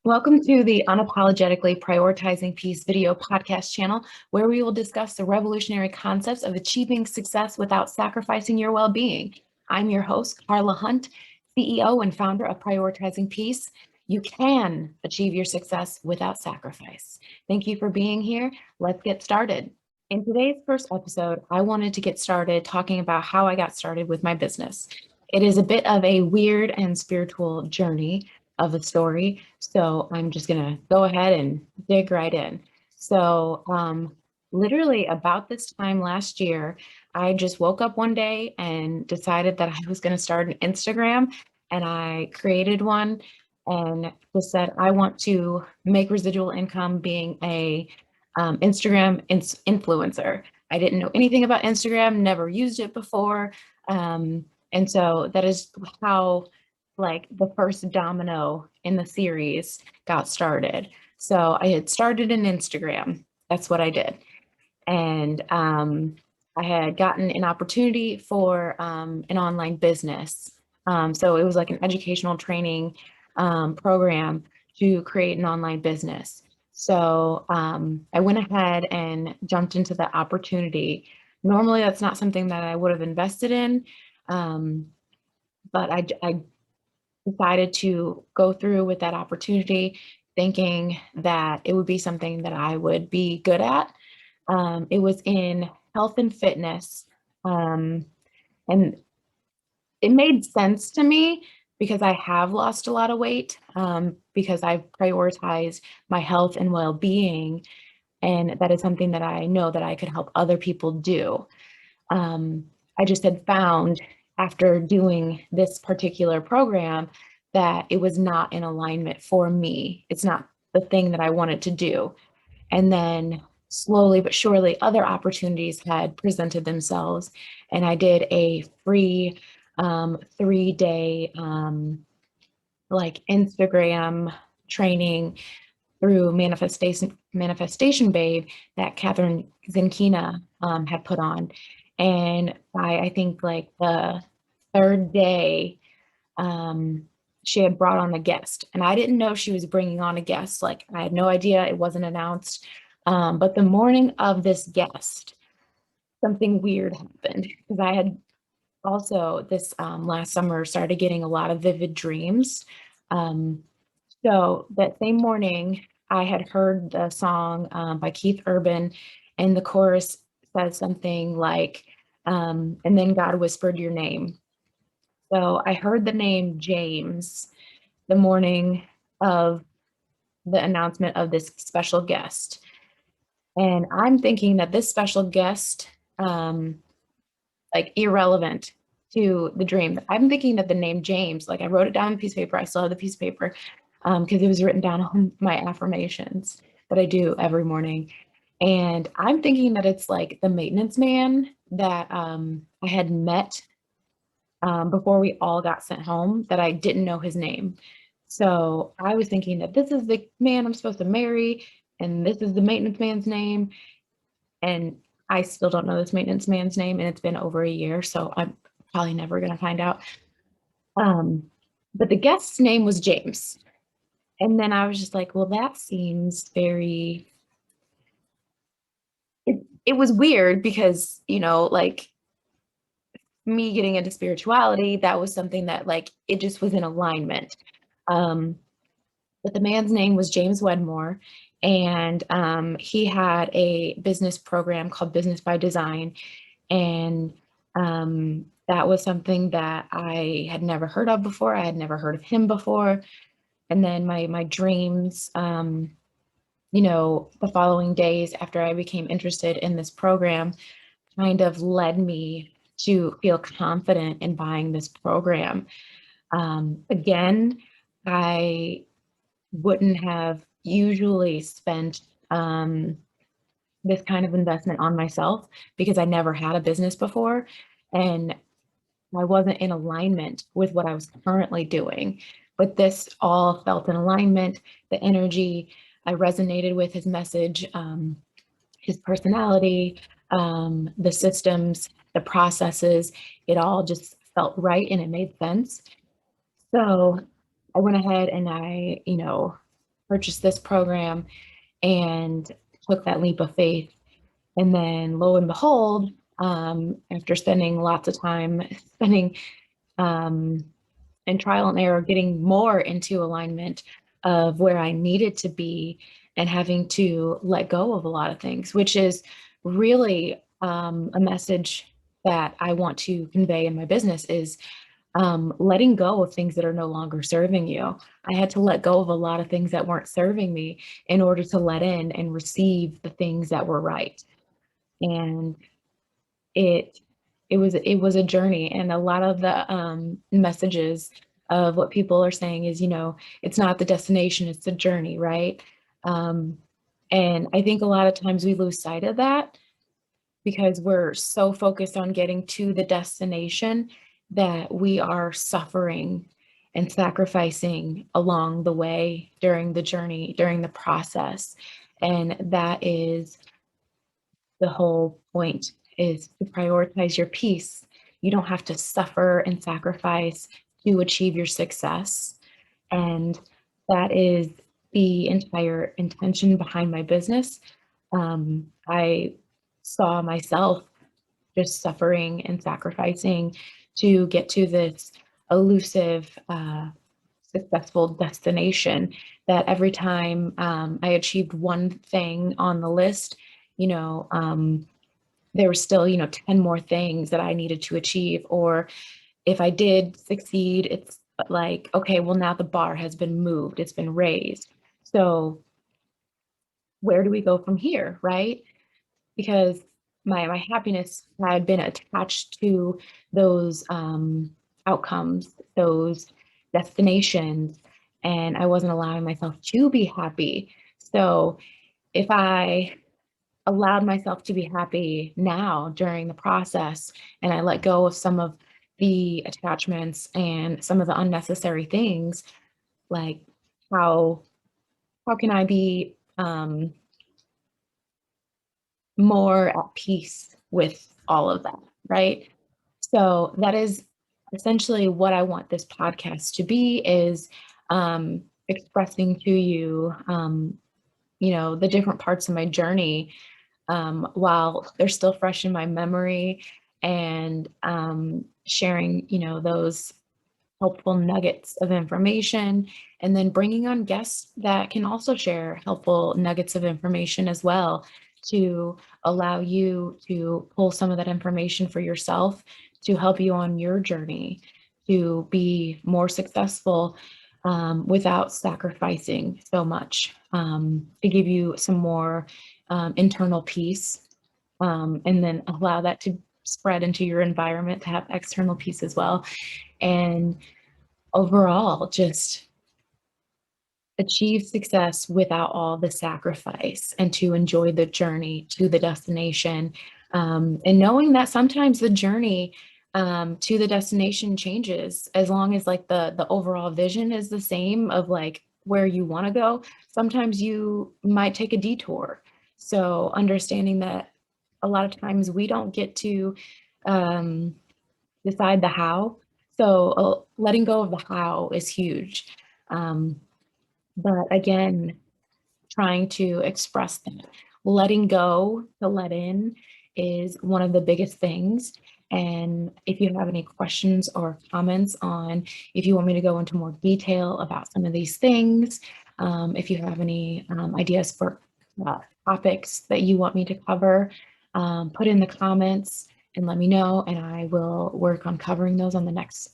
Welcome to the Unapologetically Prioritizing Peace video podcast channel, where we will discuss the revolutionary concepts of achieving success without sacrificing your well-being. I'm your host, Carla Hunt, CEO and founder of Prioritizing Peace. You can achieve your success without sacrifice. Thank you for being here. Let's get started. In today's first episode, I wanted to get started talking about how I got started with my business. It is a bit of a weird and spiritual journey of a story. So I'm just gonna go ahead and dig right in. So literally about this time last year, I just woke up one day and decided that I was gonna start an Instagram, and I created one and just said, I want to make residual income being a Instagram influencer. I didn't know anything about Instagram, never used it before. And so that is how like the first domino in the series got started. So I had started an Instagram. That's what I did. And I had gotten an opportunity for an online business. So it was like an educational training program to create an online business. So I went ahead and jumped into the opportunity. Normally, that's not something that I would have invested in, but I decided to go through with that opportunity, thinking that it would be something that I would be good at. It was in health and fitness. And it made sense to me because I have lost a lot of weight, because I've prioritized my health and well-being. And that is something that I know that I could help other people do. I just had found after doing this particular program that it was not in alignment for me. It's not the thing that I wanted to do. And then slowly but surely, other opportunities had presented themselves. And I did a free 3-day like Instagram training through Manifestation Babe that Catherine Zenkina had put on. And by I think like the third day, she had brought on a guest, and I didn't know she was bringing on a guest. Like I had no idea, it wasn't announced. But the morning of this guest, something weird happened because I had also this last summer started getting a lot of vivid dreams. Um, so that same morning, I had heard the song by Keith Urban, and the chorus says something like, and then God whispered your name. So I heard the name James the morning of the announcement of this special guest. And I'm thinking that this special guest, like irrelevant to the dream. I'm thinking that the name James, like I wrote it down on a piece of paper. I still have the piece of paper because it was written down on my affirmations that I do every morning. And I'm thinking that it's like the maintenance man that I had met before we all got sent home, that I didn't know his name. So I was thinking that this is the man I'm supposed to marry, and this is the maintenance man's name. And I still don't know this maintenance man's name, and it's been over a year, so I'm probably never going to find out. But the guest's name was James. And then I was just like, well, that seems very, it was weird because, like me getting into spirituality, that was something that like, it just was in alignment. Um, but the man's name was James Wedmore, and he had a business program called Business by Design. And that was something that I had never heard of before. I had never heard of him before. And then my dreams, the following days after I became interested in this program kind of led me to feel confident in buying this program. Again, I wouldn't have usually spent this kind of investment on myself because I never had a business before, and I wasn't in alignment with what I was currently doing. But this all felt in alignment. The energy, I resonated with his message, his personality, the systems, the processes. It all just felt right and it made sense. So I went ahead and I, purchase this program and took that leap of faith. And then lo and behold, after spending lots of time spending and trial and error, getting more into alignment of where I needed to be and having to let go of a lot of things, which is really a message that I want to convey in my business is letting go of things that are no longer serving you. I had to let go of a lot of things that weren't serving me in order to let in and receive the things that were right. And it it was a journey, and a lot of the messages of what people are saying is, it's not the destination, it's the journey, right? Um, and I think a lot of times we lose sight of that because we're so focused on getting to the destination that we are suffering and sacrificing along the way during the journey, during the process. And that is the whole point, is to prioritize your peace. You don't have to suffer and sacrifice to achieve your success. And that is the entire intention behind my business. I saw myself just suffering and sacrificing to get to this elusive, successful destination, that every time I achieved one thing on the list, you know, there were still, 10 more things that I needed to achieve. Or if I did succeed, it's like, okay, well, now the bar has been moved, it's been raised. So where do we go from here, right? Because my happiness had been attached to those outcomes, those destinations, and I wasn't allowing myself to be happy. So if I allowed myself to be happy now during the process and I let go of some of the attachments and some of the unnecessary things, like how how can I be more at peace with all of that, right? So that is essentially what I want this podcast to be, is expressing to you, the different parts of my journey, while they're still fresh in my memory, and sharing, those helpful nuggets of information, and then bringing on guests that can also share helpful nuggets of information as well, to allow you to pull some of that information for yourself, to help you on your journey to be more successful, without sacrificing so much, to give you some more internal peace, and then allow that to spread into your environment to have external peace as well. And overall, just achieve success without all the sacrifice, and to enjoy the journey to the destination. And knowing that sometimes the journey to the destination changes, as long as like the overall vision is the same of like where you want to go. Sometimes you might take a detour. So understanding that a lot of times we don't get to um, decide the how. So letting go of the how is huge. Um, but again, trying to express that. Letting go to let in is one of the biggest things. And if you have any questions or comments on, if you want me to go into more detail about some of these things, if you have any ideas for topics that you want me to cover, put in the comments and let me know, and I will work on covering those on the next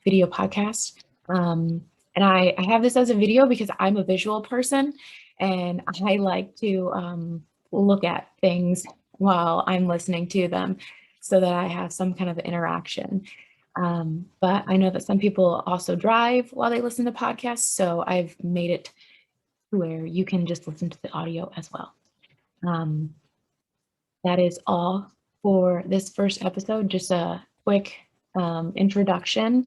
video podcast. And I have this as a video because I'm a visual person, and I like to look at things while I'm listening to them so that I have some kind of interaction. But I know that some people also drive while they listen to podcasts, so I've made it to where you can just listen to the audio as well. That is all for this first episode, just a quick introduction